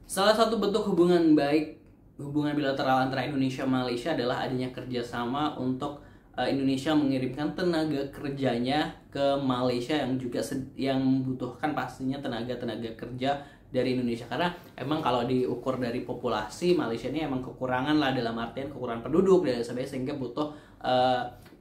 Salah satu bentuk hubungan baik, hubungan bilateral antara Indonesia dan Malaysia adalah adanya kerjasama untuk Indonesia mengirimkan tenaga kerjanya ke Malaysia yang juga yang membutuhkan pastinya tenaga kerja dari Indonesia, karena emang kalau diukur dari populasi Malaysia ini emang kekurangan lah, dalam artian kekurangan penduduk dan sebagainya, sehingga butuh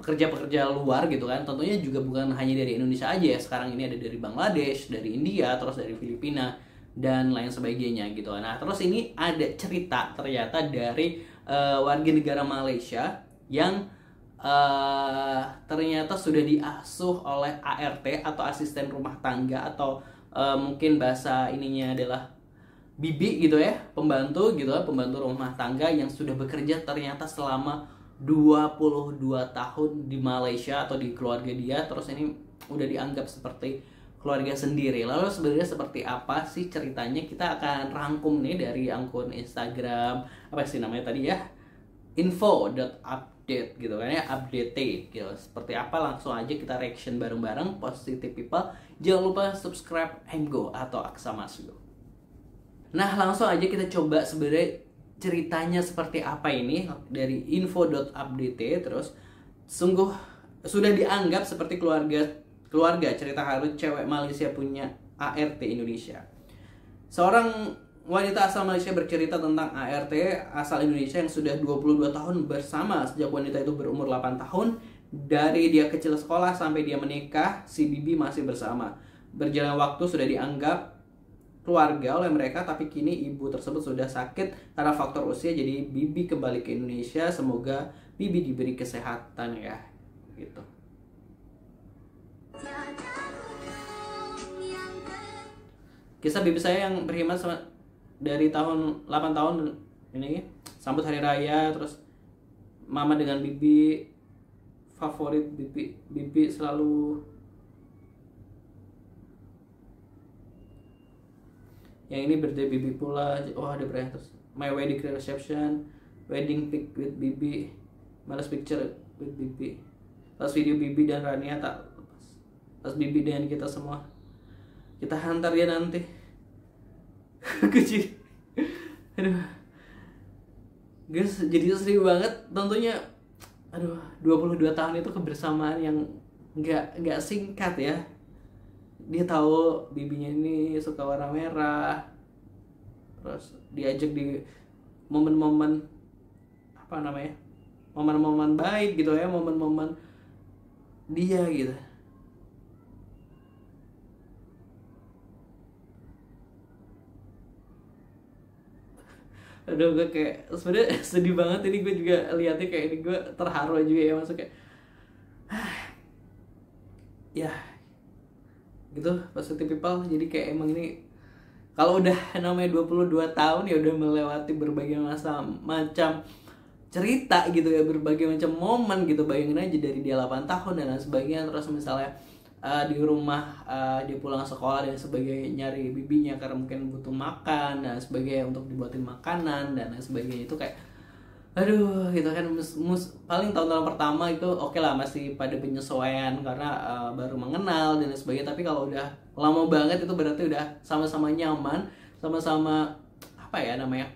pekerja-pekerja luar gitu kan. Tentunya juga bukan hanya dari Indonesia aja ya, sekarang ini ada dari Bangladesh, dari India, terus dari Filipina dan lain sebagainya gitu. Nah terus ini ada cerita ternyata dari warga negara Malaysia yang ternyata sudah diasuh oleh ART atau asisten rumah tangga, atau mungkin bahasa ininya adalah bibi gitu ya, pembantu gitu ya, pembantu rumah tangga yang sudah bekerja ternyata selama 22 tahun di Malaysia atau di keluarga dia. Terus ini udah dianggap seperti keluarga sendiri. Lalu sebenarnya seperti apa sih ceritanya? Kita akan rangkum nih dari akun Instagram, apa sih namanya tadi ya, info.update gitu kan ya, update gitu. Seperti apa, langsung aja kita reaction bareng-bareng. Positive people, jangan lupa subscribe MGO atau Aksa Masgo. Nah langsung aja kita coba sebenarnya ceritanya seperti apa ini dari info.update. Terus sungguh sudah dianggap seperti keluarga cerita haru cewek Malaysia punya ART Indonesia. Seorang wanita asal Malaysia bercerita tentang ART asal Indonesia yang sudah 22 tahun bersama. Sejak wanita itu berumur 8 tahun, dari dia kecil sekolah sampai dia menikah, si Bibi masih bersama. Berjalan waktu sudah dianggap keluarga oleh mereka, tapi kini ibu tersebut sudah sakit karena faktor usia, jadi Bibi kembali ke Indonesia. Semoga Bibi diberi kesehatan ya, gitu. Kisah bibi saya yang berkhidmat dari tahun 8 tahun ini, sambut hari raya. Terus mama dengan bibi, favorit bibi selalu. Yang ini birthday bibi pula. Oh ada berapa terus? My wedding reception, wedding pic with bibi, malas picture with bibi, pas video bibi dan Rania tak lepas, pas bibi dengan kita semua. Kita hantar dia nanti. Kecil. Aduh. Guys, jadi sedih banget tentunya. Aduh, 22 tahun itu kebersamaan yang nggak singkat ya. Dia tahu bibinya ini suka warna merah. Terus diajak di momen-momen apa namanya? Momen-momen baik gitu ya, momen-momen dia gitu. Aduh, gue kayak sebenarnya sedih banget ini, gue juga lihatnya kayak ini, gue terharu juga ya, maksudnya kayak ya gitu, positive people. Jadi kayak emang ini kalau udah namanya 22 tahun ya udah melewati berbagai macam cerita gitu ya, berbagai macam momen gitu. Bayangin aja dari dia 8 tahun dan lain sebagainya. Terus misalnya di rumah dia pulang sekolah dan sebagainya, nyari bibinya karena mungkin butuh makan dan sebagainya, untuk dibuatin makanan dan lain sebagainya. Itu kayak aduh gitu kan. Paling tahun-tahun pertama itu oke lah, masih pada penyesuaian karena baru mengenal dan lain sebagainya. Tapi kalau udah lama banget itu berarti udah sama-sama nyaman, sama-sama apa ya namanya,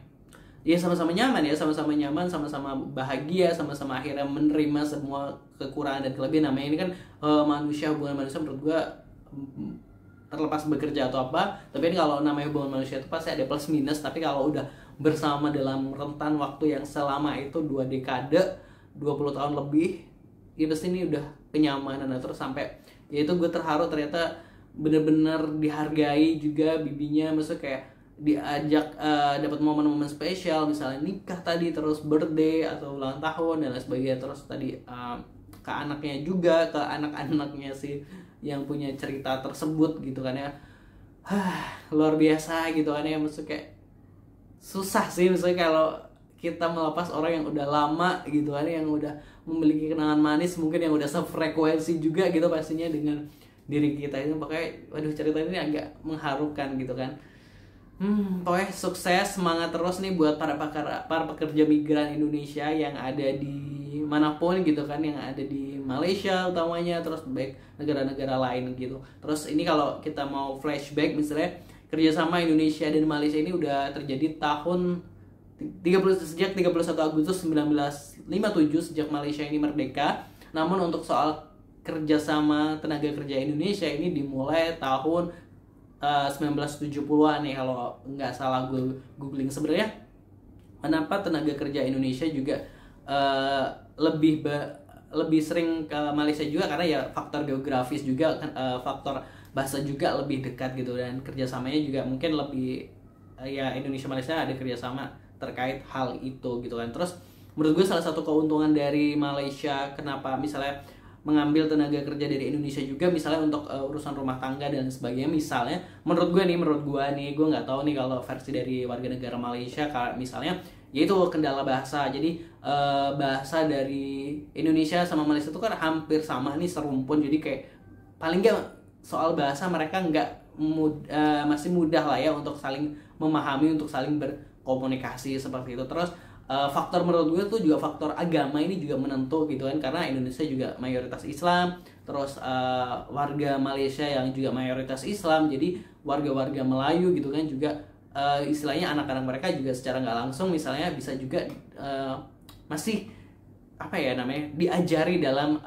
ya sama-sama nyaman ya, sama-sama nyaman, sama-sama bahagia, sama-sama akhirnya menerima semua kekurangan dan kelebihan. Namanya ini kan manusia, hubungan manusia menurut gua terlepas bekerja atau apa, tapi ini kalau namanya hubungan manusia itu pasti ada plus minus. Tapi kalau udah bersama dalam rentan waktu yang selama itu 2 dekade, 20 tahun lebih, ya pasti ini udah kenyamanan. Nah, terus sampai ya itu gue terharu ternyata bener-bener dihargai juga bibinya, maksudnya kayak diajak dapat momen-momen spesial, misalnya nikah tadi, terus birthday atau ulang tahun dan lain sebagainya. Terus tadi ke anaknya juga, ke anak-anaknya sih yang punya cerita tersebut gitu kan ya. Luar biasa gitu kan ya, maksudnya kayak susah sih misalnya kalau kita melepas orang yang udah lama gitu kan, yang udah memiliki kenangan manis, mungkin yang udah sefrekuensi juga gitu pastinya dengan diri kita itu. Makanya waduh, cerita ini agak mengharukan gitu kan. Pokoknya sukses, semangat terus nih buat para pekerja migran Indonesia yang ada di manapun gitu kan, yang ada di Malaysia utamanya, terus baik negara-negara lain gitu. Terus ini kalau kita mau flashback misalnya kerjasama Indonesia dan Malaysia ini udah terjadi sejak 31 Agustus 1957 sejak Malaysia ini merdeka. Namun untuk soal kerjasama tenaga kerja Indonesia ini dimulai tahun 1970-an nih kalau nggak salah gue googling. Sebenarnya kenapa tenaga kerja Indonesia juga lebih sering ke Malaysia juga karena ya faktor geografis juga faktor bahasa juga lebih dekat gitu, dan kerjasamanya juga mungkin lebih ya Indonesia Malaysia ada kerjasama terkait hal itu gitu kan. Terus menurut gue salah satu keuntungan dari Malaysia kenapa misalnya mengambil tenaga kerja dari Indonesia juga misalnya untuk urusan rumah tangga dan sebagainya, misalnya menurut gue gue nggak tahu nih kalau versi dari warga negara Malaysia misalnya yaitu kendala bahasa. Jadi bahasa dari Indonesia sama Malaysia itu kan hampir sama nih, serumpun, jadi kayak paling nggak soal bahasa mereka masih mudah lah ya untuk saling memahami, untuk saling berkomunikasi seperti itu. Terus faktor menurut gue tuh juga faktor agama ini juga menentu gitu kan, karena Indonesia juga mayoritas Islam, terus warga Malaysia yang juga mayoritas Islam, jadi warga-warga Melayu gitu kan juga istilahnya anak-anak mereka juga secara nggak langsung misalnya bisa juga masih apa ya namanya diajari dalam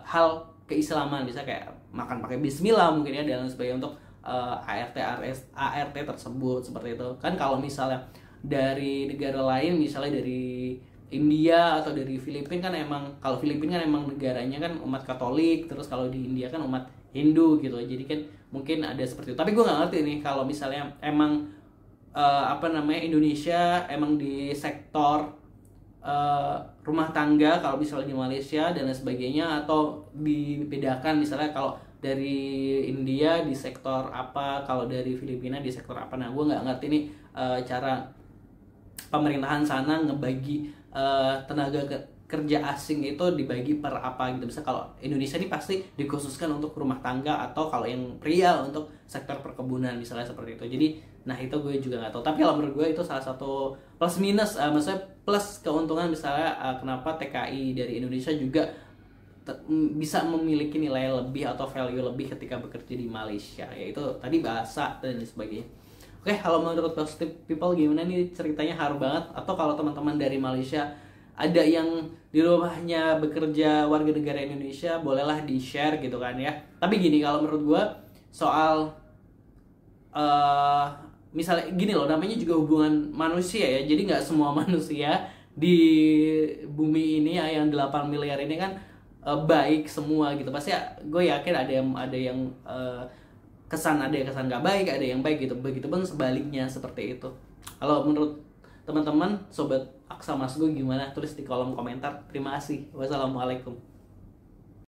hal keislaman, bisa kayak makan pakai bismillah mungkin ya dan sebagainya untuk ART tersebut seperti itu kan. Kalau misalnya dari negara lain misalnya dari India atau dari Filipina kan emang, kalau Filipina kan emang negaranya kan umat Katolik, terus kalau di India kan umat Hindu gitu, jadi kan mungkin ada seperti itu. Tapi gue nggak ngerti nih kalau misalnya emang Indonesia emang di sektor rumah tangga kalau misalnya di Malaysia dan lain sebagainya, atau dibedakan misalnya kalau dari India di sektor apa, kalau dari Filipina di sektor apa. Nah gue nggak ngerti nih cara pemerintahan sana ngebagi tenaga kerja asing itu dibagi per apa gitu. Misalnya kalau Indonesia ini pasti dikhususkan untuk rumah tangga, atau kalau yang pria untuk sektor perkebunan misalnya seperti itu. Jadi nah itu gue juga nggak tahu. Tapi kalau menurut gue itu salah satu plus minus, maksudnya plus keuntungan misalnya kenapa TKI dari Indonesia juga bisa memiliki nilai lebih atau value lebih ketika bekerja di Malaysia, yaitu tadi bahasa dan sebagainya. Oke, kalau menurut Positive People gimana nih ceritanya, haru banget? Atau kalau teman-teman dari Malaysia ada yang di rumahnya bekerja warga negara Indonesia, bolehlah di-share gitu kan ya. Tapi gini, kalau menurut gue soal misalnya gini loh, namanya juga hubungan manusia ya. Jadi nggak semua manusia di bumi ini yang 8 miliar ini kan baik semua gitu. Pasti gue yakin ada yang kesan nggak baik, ada yang baik gitu. Begitupun sebaliknya seperti itu. Kalau menurut teman-teman sobat Aksa Mas gue gimana? Tulis di kolom komentar. Terima kasih. Wassalamualaikum.